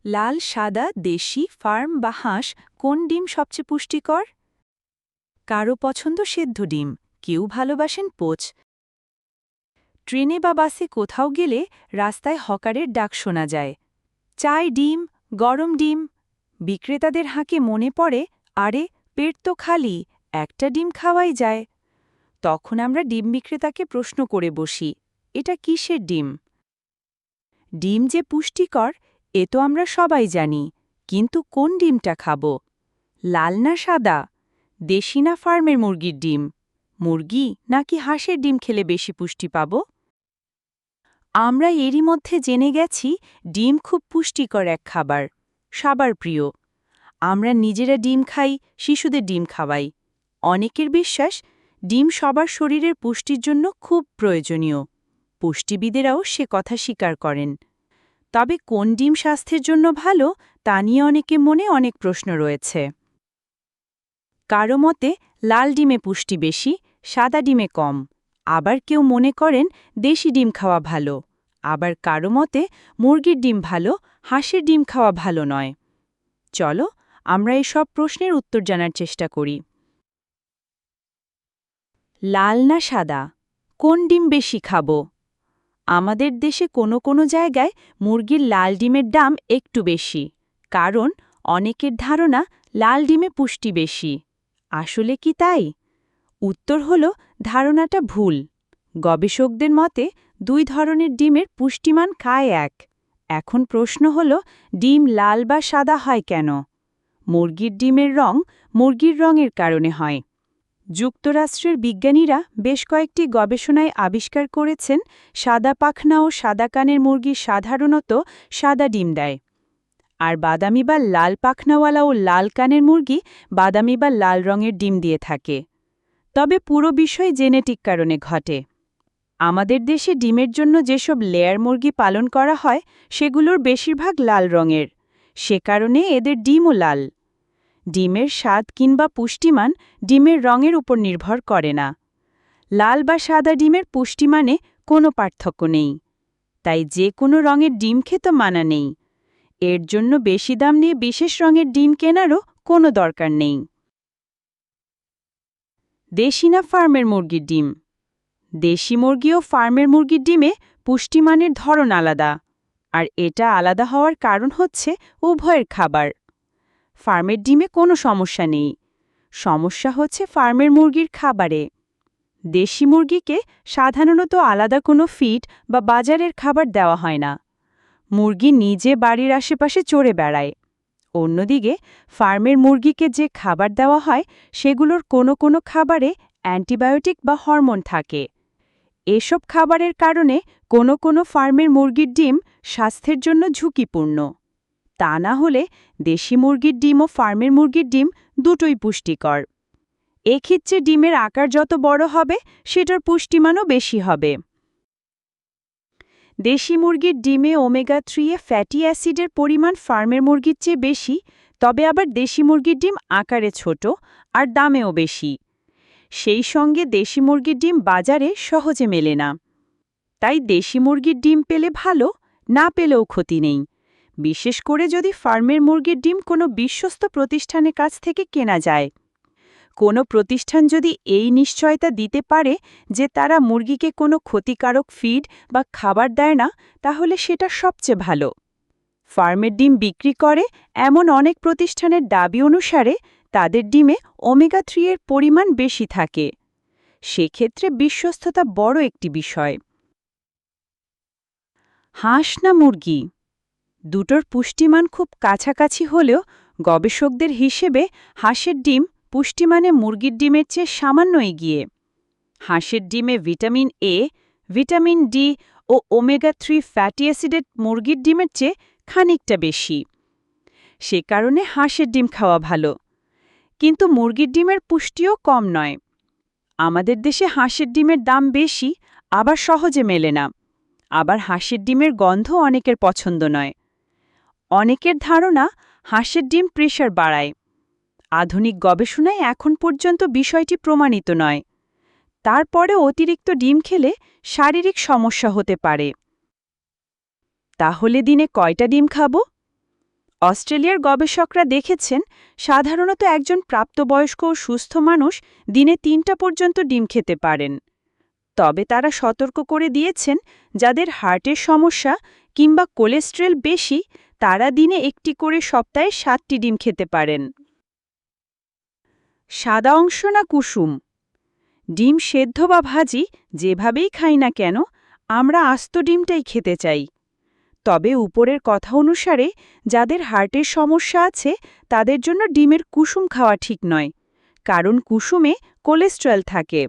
লাল, সাদা, দেশি, ফার্ম বা হাঁস কোন ডিম সবচেয়ে পুষ্টিকর? কারো পছন্দ সেদ্ধ ডিম, কেউ ভালোবাসেন পোচ। ট্রেনে বা বাসে কোথাও গেলে রাস্তায় হকারের ডাক শোনা যায়। চাই ডিম, গরম ডিম। বিক্রেতাদের হাঁকে মনে পড়ে, আরে পেট তো খালি, একটা ডিম খাওয়াই যায়। তখন আমরা ডিম বিক্রেতাকে প্রশ্ন করে বসি, এটা কিসের ডিম? ডিম যে পুষ্টিকর এ তো আমরা সবাই জানি, কিন্তু কোন ডিমটা খাব? লাল না সাদা? দেশি না ফার্মের মুরগির ডিম? মুরগি নাকি হাঁসের ডিম খেলে বেশি পুষ্টি পাব? আমরা এরই মধ্যে জেনে গেছি ডিম খুব পুষ্টিকর এক খাবার, সবার প্রিয়। আমরা নিজেরা ডিম খাই, শিশুদের ডিম খাওয়াই। অনেকের বিশ্বাস ডিম সবার শরীরের পুষ্টির জন্য খুব প্রয়োজনীয়। পুষ্টিবিদেরাও সে কথা স্বীকার করেন। তবে কোন ডিম স্বাস্থ্যের জন্য ভালো তা নিয়ে অনেকের মনে অনেক প্রশ্ন রয়েছে। কারো মতে লাল ডিমে পুষ্টি বেশি, সাদা ডিমে কম। আবার কেউ মনে করেন দেশি ডিম খাওয়া ভালো। আবার কারো মতে মুরগির ডিম ভালো, হাঁসের ডিম খাওয়া ভালো নয়। চলো আমরা এই সব প্রশ্নের উত্তর জানার চেষ্টা করি। লাল না সাদা? কোন ডিম বেশি খাবো? আমাদের দেশে কোনো কোনো জায়গায় মুরগির লাল ডিমের দাম একটু বেশি, কারণ অনেকের ধারণা লাল ডিমে পুষ্টি বেশি। আসলে কি তাই? উত্তর হল ধারণাটা ভুল। গবেষকদের মতে দুই ধরনের ডিমের পুষ্টিমান প্রায় এক। এখন প্রশ্ন হল, ডিম লাল বা সাদা হয় কেন? মুরগির ডিমের রং মুরগির রঙের কারণে হয়। যুক্তরাষ্ট্রের বিজ্ঞানীরা বেশ কয়েকটি গবেষণায় আবিষ্কার করেছেন সাদা পাখনা ও সাদা কানের মুরগি সাধারণত সাদা ডিম দেয়, আর বাদামি বা লাল পাখনাওয়ালা ও লাল কানের মুরগি বাদামি বা লাল রঙের ডিম দিয়ে থাকে। তবে পুরো বিষয় জেনেটিক কারণে ঘটে। আমাদের দেশে ডিমের জন্য যেসব লেয়ার মুরগি পালন করা হয় সেগুলোর বেশিরভাগ লাল রঙের, সে কারণে এদের ডিমও লাল। ডিমের স্বাদ কিংবা পুষ্টিমান ডিমের রঙের উপর নির্ভর করে না। লাল বা সাদা ডিমের পুষ্টিমানে কোনো পার্থক্য নেই, তাই যে কোনো রঙের ডিম খেতে মানা নেই। এর জন্য বেশি দাম নিয়ে বিশেষ রঙের ডিম কেনারও কোনো দরকার নেই। দেশি না ফার্মের মুরগির ডিম? দেশি মুরগি ও ফার্মের মুরগির ডিমে পুষ্টিমানের ধরন আলাদা, আর এটা আলাদা হওয়ার কারণ হচ্ছে উভয়ের খাবার। ফার্মের ডিমে কোনো সমস্যা নেই, সমস্যা হচ্ছে ফার্মের মুরগির খাবারে। দেশি মুরগিকে সাধারণত আলাদা কোনো ফিড বা বাজারের খাবার দেওয়া হয় না। মুরগি নিজে বাড়ির আশেপাশে চড়ে বেড়ায়। অন্যদিকে ফার্মের মুরগিকে যে খাবার দেওয়া হয় সেগুলোর কোনো কোনো খাবারে অ্যান্টিবায়োটিক বা হরমোন থাকে। এসব খাবারের কারণে কোনো কোনো ফার্মের মুরগির ডিম স্বাস্থ্যের জন্য ঝুঁকিপূর্ণ। তা না হলে দেশি মুরগির ডিম ও ফার্মের মুরগির ডিম দুটোই পুষ্টিকর। এক্ষেত্রে ডিমের আকার যত বড় হবে সেটার পুষ্টিমানও বেশি হবে। দেশি মুরগির ডিমে ওমেগা-3 ফ্যাটি অ্যাসিডের পরিমাণ ফার্মের মুরগির চেয়ে বেশি, তবে আবার দেশি মুরগির ডিম আকারে ছোট আর দামেও বেশি। সেই সঙ্গে দেশি মুরগির ডিম বাজারে সহজে মেলে না। তাই দেশি মুরগির ডিম পেলে ভালো, না পেলেও ক্ষতি নেই, বিশেষ করে যদি ফার্মের মুরগির ডিম কোনো বিশ্বস্ত প্রতিষ্ঠানের কাছ থেকে কেনা যায়। কোনো প্রতিষ্ঠান যদি এই নিশ্চয়তা দিতে পারে যে তারা মুরগিকে কোনো ক্ষতিকারক ফিড বা খাবার দেয় না, তাহলে সেটা সবচেয়ে ভালো। ফার্মের ডিম বিক্রি করে এমন অনেক প্রতিষ্ঠানের দাবি অনুসারে তাদের ডিমে ওমেগা-3 এর পরিমাণ বেশি থাকে। সেক্ষেত্রে বিশ্বস্ততা বড় একটি বিষয়। হাঁস না মুরগি? দুটোর পুষ্টিমান খুব কাছাকাছি হলেও গবেষকদের হিসেবে হাঁসের ডিম পুষ্টিমানে মুরগির ডিমের চেয়ে সামান্য এগিয়ে। হাঁসের ডিমে ভিটামিন এ, ভিটামিন ডি ও ওমেগা-3 ফ্যাটি অ্যাসিডের মুরগির ডিমের চেয়ে খানিকটা বেশি। সে কারণে হাঁসের ডিম খাওয়া ভালো, কিন্তু মুরগির ডিমের পুষ্টিও কম নয়। আমাদের দেশে হাঁসের ডিমের দাম বেশি, আবার সহজে মেলে না। আবার হাঁসের ডিমের গন্ধ অনেকের পছন্দ নয়। অনেকের ধারণা হাঁসের ডিম প্রেশার বাড়ায়। আধুনিক গবেষণায় এখন পর্যন্ত বিষয়টি প্রমাণিত নয়। তারপরে অতিরিক্ত ডিম খেলে শারীরিক সমস্যা হতে পারে। তাহলে দিনে কয়টা ডিম খাবো? অস্ট্রেলিয়ার গবেষকরা দেখেছেন সাধারণত একজন প্রাপ্তবয়স্ক ও সুস্থ মানুষ দিনে 3টা পর্যন্ত ডিম খেতে পারেন। তবে তারা সতর্ক করে দিয়েছেন যাদের হার্টের সমস্যা কিংবা কোলেস্টেরল বেশি তারা দিনে 1টি করে সপ্তাহে 7টি ডিম খেতে পারেন। সাদা অংশ না কুসুম? ডিম সেদ্ধ বা ভাজি যেভাবেই খাই না কেন আমরা আস্ত ডিমটাই খেতে চাই। তবে উপরের কথা অনুসারে যাদের হার্টের সমস্যা আছে তাদের জন্য ডিমের কুসুম খাওয়া ঠিক নয়, কারণ কুসুমে কোলেস্টেরল থাকে।